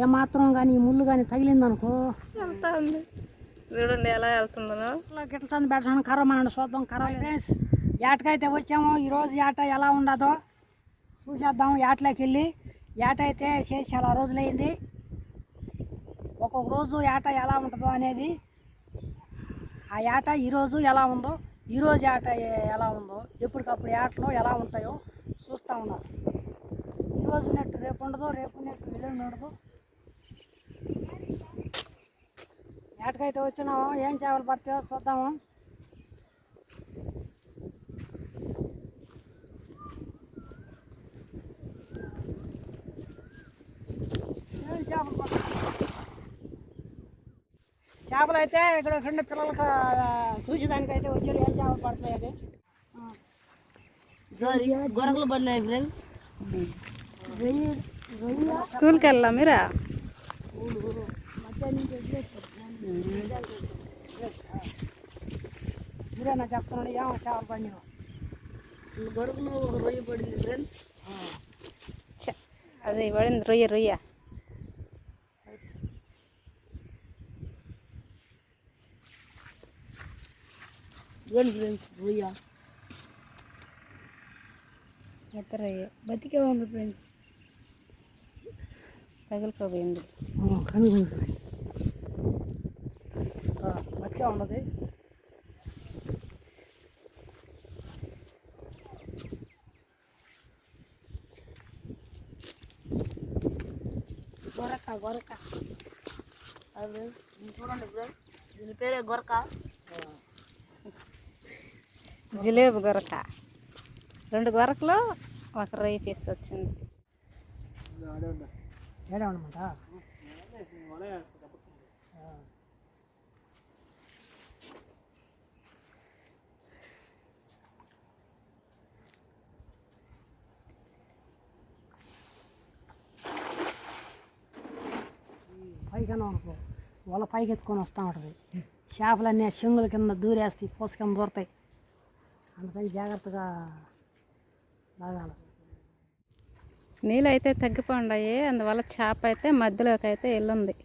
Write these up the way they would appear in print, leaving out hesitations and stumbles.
ఏమాత్రం కానీ ముళ్ళు కానీ తగిలిందనుకో వెళ్తా ఉంది. చూడండి ఎలా వెళ్తుందో. గిట్ల పెట్టడానికి కర్ర మనండి చూద్దాం. కర్ర ఫ్రెండ్స్ ఏటకైతే వచ్చాము. ఈరోజు ఏట ఎలా ఉండదో చూసేద్దాం. ఏటలోకి వెళ్ళి ఏట అయితే చేసి చాలా రోజులైంది. ఒక్కొక్క రోజు ఏట ఎలా ఉంటుందో అనేది, ఆ ఏట ఈరోజు ఎలా ఉందో, ఈరోజు ఏట ఎలా ఉందో, ఎప్పటికప్పుడు ఏటలో ఎలా ఉంటాయో చూస్తూ ఉన్నారు. ఈరోజు నెట్టు రేపు ఉండదు, రేపు నెట్టు ఎల్లుండి ఉండదు. ఏటకైతే వచ్చినాము. ఏం చేపలు పడతాయో చూద్దాము. ఏం చేపలు పడతాయి? చేపలు అయితే ఇక్కడ రెండు పిల్లలకు చూసేదానికి అయితే వచ్చారు. ఏం చేపలు పడతాయి అది గొరకలు పడినాయి ఫ్రెండ్స్. స్కూల్కి వెళ్ళా మీరా? మీరేనా చెప్తున్నాడు ఏమో చేపలు పడినా? గొరకలు ఒక రొయ్య పడింది ఫ్రెండ్స్. అది పడింది రొయ్య. రొయ్య ఫ్రెండ్స్. రొయ్య పెద్ద రొయ్య బతికే ఉంది ఫ్రెండ్స్. పగిలిపోయింది. బతికే ఉన్నది. గొరక అది చూడండి ఫ్రెండ్స్, దీని పేరే గొరక. జిలేబీ గొరక. 2 గొరకలు ఒక రొయ్య పీస్ వచ్చింది. ఏడా అనమాట. పైకన్నా అనుకో వాళ్ళ పైకి ఎత్తుకొని వస్తూ ఉంటుంది. చేపలన్నీ శంగుల కింద దూరేస్తాయి, పూస కింద దూరతాయి. అందుకని జాగ్రత్తగా లాగాలి. నీళ్ళు అయితే తగ్గిపోండాయి. అందువల్ల చేప అయితే మధ్యలోకి అయితే వెళ్ళుంది.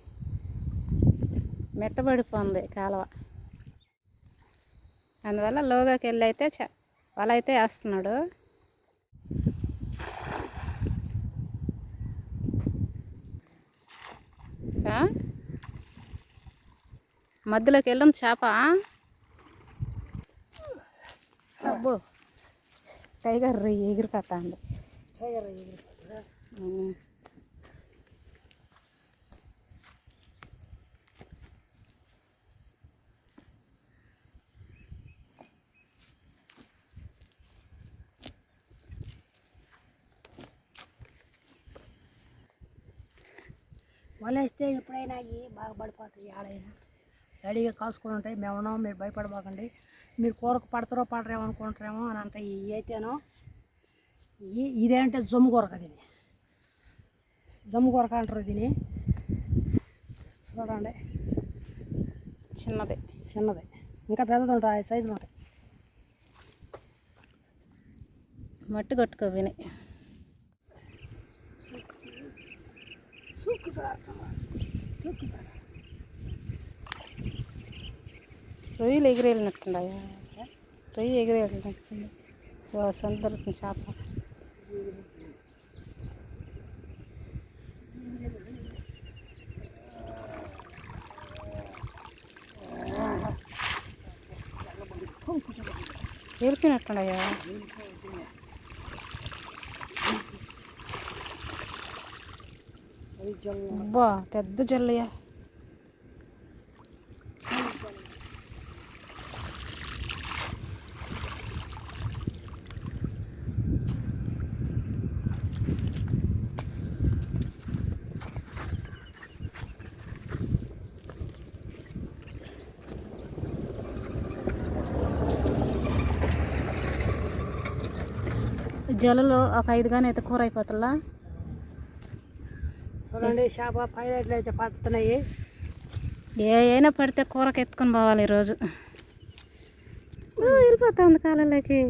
మెట్టబడిపోయింది కాలువ. అందువల్ల లోగాకి వెళ్ళి అయితే వల అయితే వేస్తున్నాడు. మధ్యలోకి వెళ్ళింది చేప. అబ్బో టైగర్ ఎగిరిపోతాండి. వలేస్తే ఎప్పుడైనా అవి బాగా పడిపోతాయి. ఆడైనా రెడీగా కాసుకొని ఉంటాయి. మేమన్నా మీరు భయపడబాకండి. మీరు కూరకు పడతారో పడరేమో అనుకుంటారేమో అని అంత ఇవి అయితేనో. ఇదేంటే జమ్ము కొరక. దీన్ని జమ్ము కొరక అంటారు. దీన్ని చూడండి, చిన్నది చిన్నది ఇంకా పెద్దది ఉంటాయి, సైజులు ఉంటాయి. మట్టి కొట్టుకో విని సుక్కు సార్ సుక్కు సార్. రొయ్యలు ఎగిరేళ్ళినట్టున్నాయా? రొయ్య ఎగిరేళ్ళినట్టుంది. సందరుతుంది చేప. వెళ్ళిపోయినట్టున్నాయా? అబ్బా పెద్ద జల్లయ్యా. జలలో ఒక 5 గాని అయితే కూర అయిపోతుందా? చూడండి చేప పైలట్లు అయితే పడుతున్నాయి. అయినా పడితే కూరకి ఎత్తుకొని పోవాలి ఈరోజు. వెళ్ళిపోతుంది కాలంలోకి.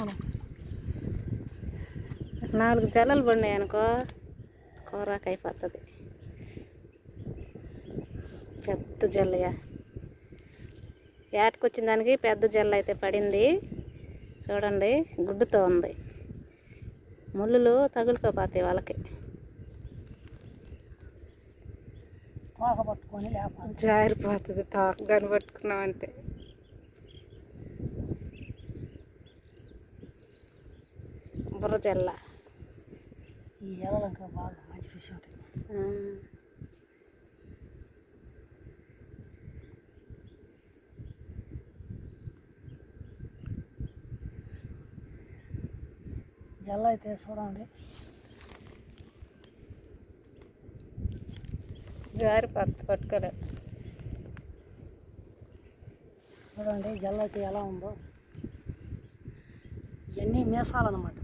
అవును. 4 జల్లలు పడినాయి అనుకో కూరాకు అయిపోతుంది. పెద్ద జల్లయ్య ఏటకొచ్చిన దానికి పెద్ద జల్ల అయితే పడింది. చూడండి గుడ్డుతో ఉంది. ముళ్ళులు తగులుకోపోతాయి వాళ్ళకి. తోక పట్టుకొని లేపాలి. జారిపోతుంది తోక గని పట్టుకున్నాం అంతే. బుర్ర జల్ల ఈ ఎలలంక బాగా మంచి ఫిష్ ఉంటాయి. జల్ల అయితే చూడండి జారిపోతుంది పట్టుకోలే. చూడండి జల్ల అయితే ఎలా ఉందో. ఇవన్నీ మీసాలు అనమాట.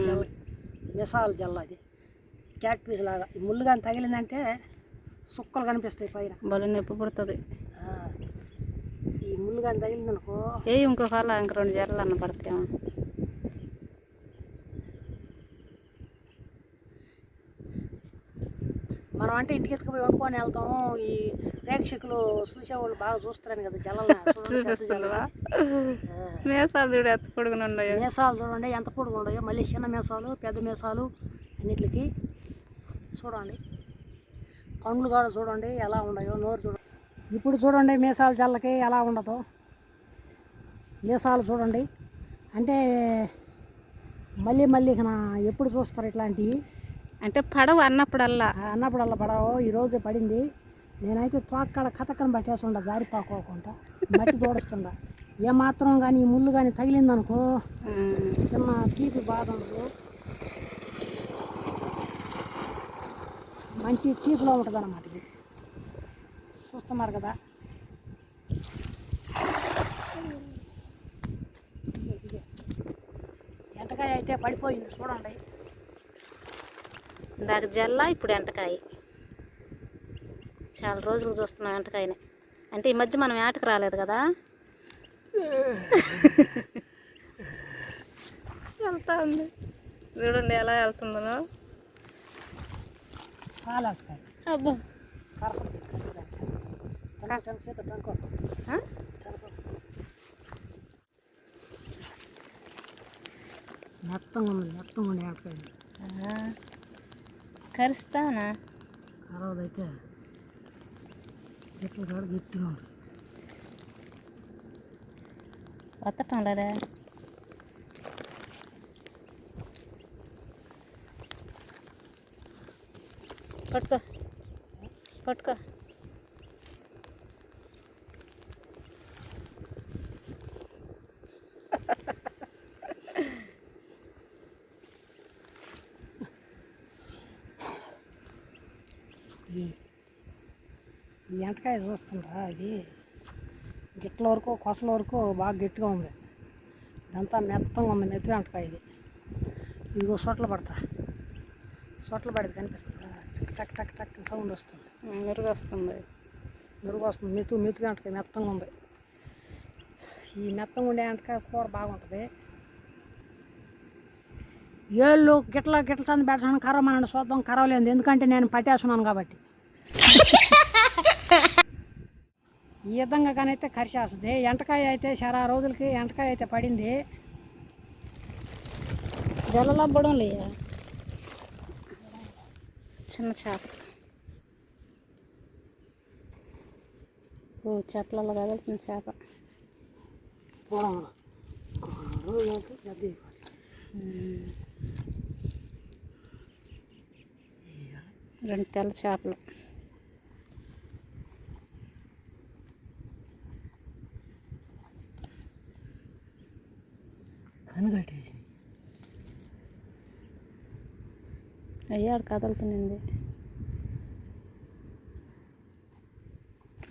జల్ల మిసాలు జల్ల అది క్యాట్ పీస్ లాగా. ఈ ముళ్ళు కానీ తగిలిందంటే సుక్కలు కనిపిస్తాయి పైన. బలు నొప్పి పుడుతుంది. ఈ ముళ్ళు కానీ తగిలిందనుకో ఇంకో హాల ఇంక 2 జల్లలు అన్న పడతాయేమో. మనం అంటే ఇంటికి ఎత్తుకుపోయి వండుకొని వెళ్తాము. ఈ ప్రేక్షకులు చూసేవాళ్ళు బాగా చూస్తారని కదా జల్లలు చూపిస్తున్నావా? మేసాలు చూడు ఎంత పొడుగున ఉన్నాయో. మీసాలు చూడండి ఎంత పొడుగు ఉన్నాయో. మళ్ళీ చిన్న మీసాలు పెద్ద మీసాలు అన్నిటికి చూడండి. కళ్ళు కూడా చూడండి ఎలా ఉన్నాయో. నోరు చూడండి. ఇప్పుడు చూడండి మీసాల జల్లకి ఎలా ఉండదో. మీసాలు చూడండి. అంటే మళ్ళీ మళ్ళీ ఎప్పుడు చూస్తారు ఇట్లాంటివి? అంటే పడవ అన్నప్పుడల్లా పడవ. ఈరోజు పడింది. నేనైతే తోక్కడ కథకని పట్టేస్తుండ జారిపోకోకుండా మట్టి తోడుస్తుండ. ఏమాత్రం కానీ ఈ ముళ్ళు కానీ తగిలిందనుకో చిన్న తీపి బాధ ఉండదు. మంచి తీపిలో ఉంటుంది అన్నమాట. ఇది చూస్తున్నారు కదా. ఎంటకాయ అయితే పడిపోయింది చూడండి. ఇందాక జల్ల ఇప్పుడు ఎంటకాయ. చాలా రోజులు చూస్తున్నాం ఎంటకాయని. అంటే ఈ మధ్య మనం ఏటకు రాలేదు కదా. వెళ్తా ఉంది చూడండి ఎలా వెళ్తుందో. అబ్బా మెత్తంగా ఉండే ఆటకాయ. కరుస్తానా అరవదైతే గట్టిగా గట్టిగా ఉంటుంది. వత్తటం లేదా? పట్టుకో పట్టుకో. ఈ ఎంటకాయ చూస్తుండ్రా. ఇది గిట్ల వరకు కొసల వరకు బాగా గట్టిగా ఉంది. ఇదంతా మెత్తంగా ఉంది. మెత్త ఎంటకాయ ఇది. ఇదిగో సొట్లు పడతా. సొట్లు పడితే కనిపిస్తుందా? టక్ టక్ టక్ సౌండ్ వస్తుంది. మెరుగు వస్తుంది. మెతుకు ఎంటకాయ మెత్తంగా ఉంది. ఈ మెత్తంగా ఉండే ఎంటకాయ కూర బాగుంటుంది. ఏళ్ళు గిట్ల చంద పెట్టాను కరవమనండి చూద్దాం. కరవలేదు ఎందుకంటే నేను పట్టేస్తున్నాను కాబట్టి. ఈ విధంగా కానైతే కరిచేస్తుంది. ఎంటకాయ అయితే చాలా రోజులకి ఎంటకాయ అయితే పడింది. జల్లలబ్బడం లేదా చిన్న చేప. చెట్లలో కదులుతుంది చేప. రెండు తెల్ల చేపలు. కనుగట్టేసి అయ్యాడు కదులుతుంది.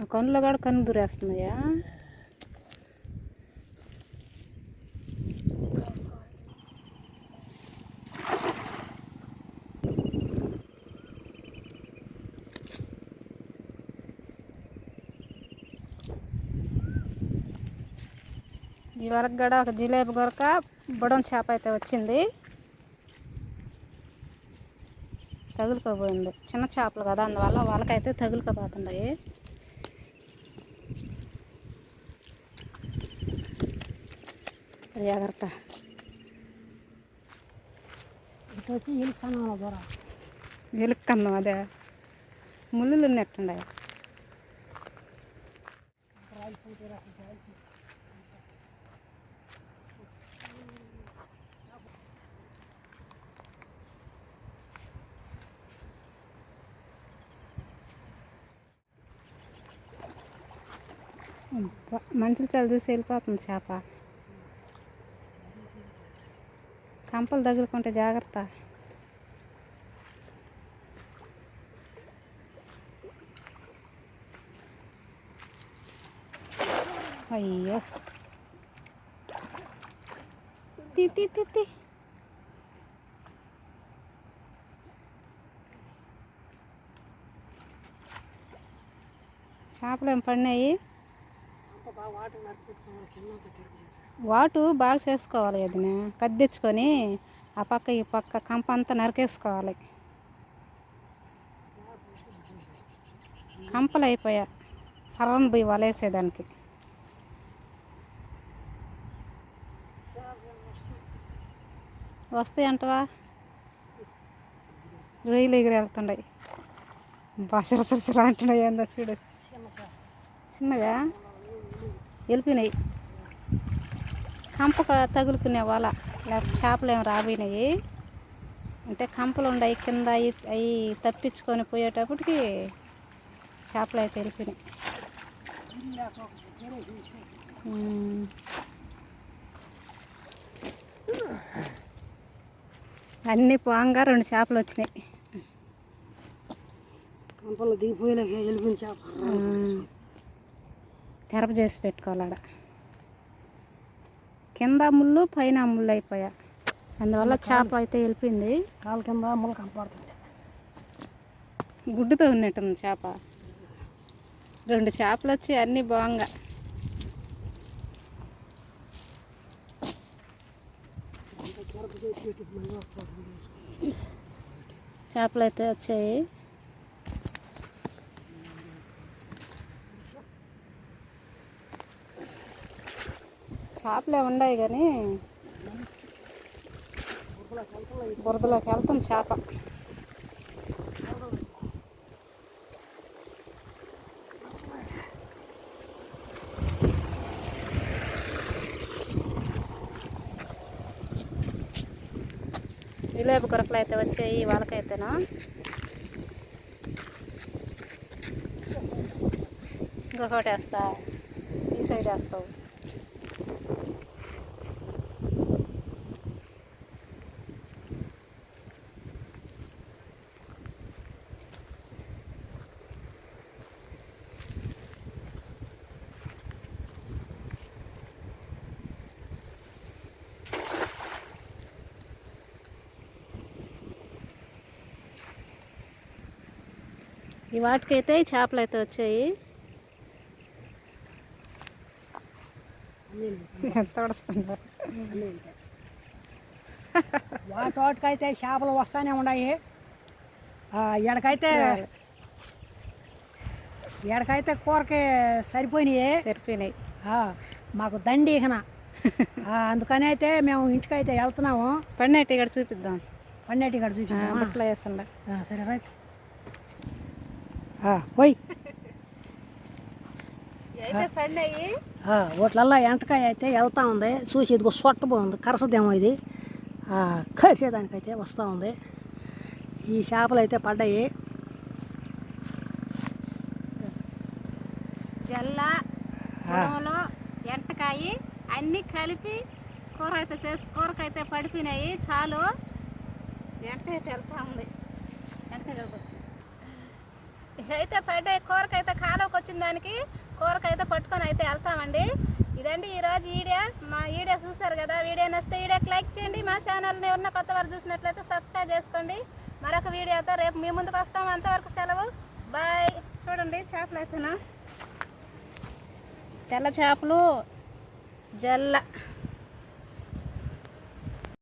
ఆ కన్నులో కూడా కన్ను దూరేస్తున్నాయా? ఇవాళ కూడా ఒక జిలేబీ గొరక బుడం చేప అయితే వచ్చింది. తగులుకోబోయింది. చిన్న చేపలు కదా, అందువల్ల వాళ్ళకైతే తగులుకోపోతున్నాయి. జాగ్రత్త. ఇటు వచ్చి ఇలుకన్నాం దూరం. వెలుక్కన్నాం, అదే ముళ్ళులు ఉన్నట్టున్నాయి. మనుషులు చాలా చూసి వెళ్ళిపోతుంది చేప. కంపలు తగులుకుంటే జాగ్రత్త. అయ్యో, తీ తీ తీ తీ. చేపలు ఏం పడినాయి. వాటు బాగా చేసుకోవాలి. అదినే కద్దెచ్చుకొని ఆ పక్క ఈ పక్క కంప అంతా నరికేసుకోవాలి. కంపలు అయిపోయా సరవణ పోయి వలేసేదానికి. వస్తాయి అంటవా? రొయ్యలు ఎగిరి వెళ్తుండయి. బాసరసరసరా అంటున్నాయి. ఏందో చూడు, చిన్నగా వెళ్ళిపోయినాయి. కంపకు తగులుకునే వాళ్ళ లేకపోతే చేపలు ఏమి రాబోయినాయి అంటే కంపలు ఉన్నాయి కింద. అవి తప్పించుకొని పోయేటప్పటికి చేపలు అయితే వెళ్ళిపోయినాయి. అన్నీ పోంగా 2 చేపలు వచ్చినాయి. కంపలు దిగిపోయినా వెళ్ళిపోయిన చేప తెరప చేసి పెట్టుకోవాలాడ. కింద ముళ్ళు పైన ముళ్ళు అయిపోయా, అందువల్ల చేప అయితే వెళ్ళిపోయింది. కాలు కింద ముళ్ళు కనపడుతుండే. గుడ్డుతో ఉన్నట్టుంది చేప. 2 చేపలు వచ్చి అన్నీ బాగా. చేపలు అయితే వచ్చాయి. చేపలే ఉన్నాయి కానీ బురదలోకి వెళ్తుంది చేప. జిలేబీ కొరకలు అయితే వచ్చాయి వాళ్ళకైతేనా. ఇంకొకటి వేస్తా, ఈ సైడ్ వేస్తావు. ఈ వాటికైతే చేపలు అయితే వచ్చాయి. తోడుస్తున్నారు. వాటికైతే చేపలు వస్తానే ఉన్నాయి. ఎడకైతే కూరకి సరిపోయినాయి. మాకు దండి ఇకన. అందుకని అయితే మేము ఇంటికైతే వెళ్తున్నాము. పడినట్టు ఇక్కడ చూపిద్దాం. చూపిద్దాం. బట్టలు వేస్తుండ. సరే రైట్. పోయి పడినాయి. వాటిలల్లో ఎంటకాయ అయితే వెళ్తా ఉంది. చూసి ఇదిగో సొట్ట బాగుంది. కరసదేమో ఇది. కరిసేదానికైతే వస్తూ ఉంది. ఈ చేపలు అయితే పడ్డాయి. జల్ల పొలంలో ఎంటకాయ అన్నీ కలిపి కూరకైతే పడిపోయినాయి. చాలు ఎంటకాయ అయితే వెళ్తా ఉంది. అయితే పడ్డాయి. కూరకైతే కాలువకి వచ్చిన దానికి కూరకైతే పట్టుకొని అయితే వెళ్తామండి. ఇదండి ఈరోజు వీడియో. మా వీడియో చూసారు కదా. వీడియో నచ్చితే వీడియోకి లైక్ చేయండి. మా ఛానల్ని ఎవరన్నా కొత్త వారు చూసినట్లయితే సబ్స్క్రైబ్ చేసుకోండి. మరొక వీడియోతో రేపు మీ ముందుకు వస్తాము. అంతవరకు సెలవు. బాయ్. చూడండి చేపలు అయితేనా, తెల్ల చేపలు జల్ల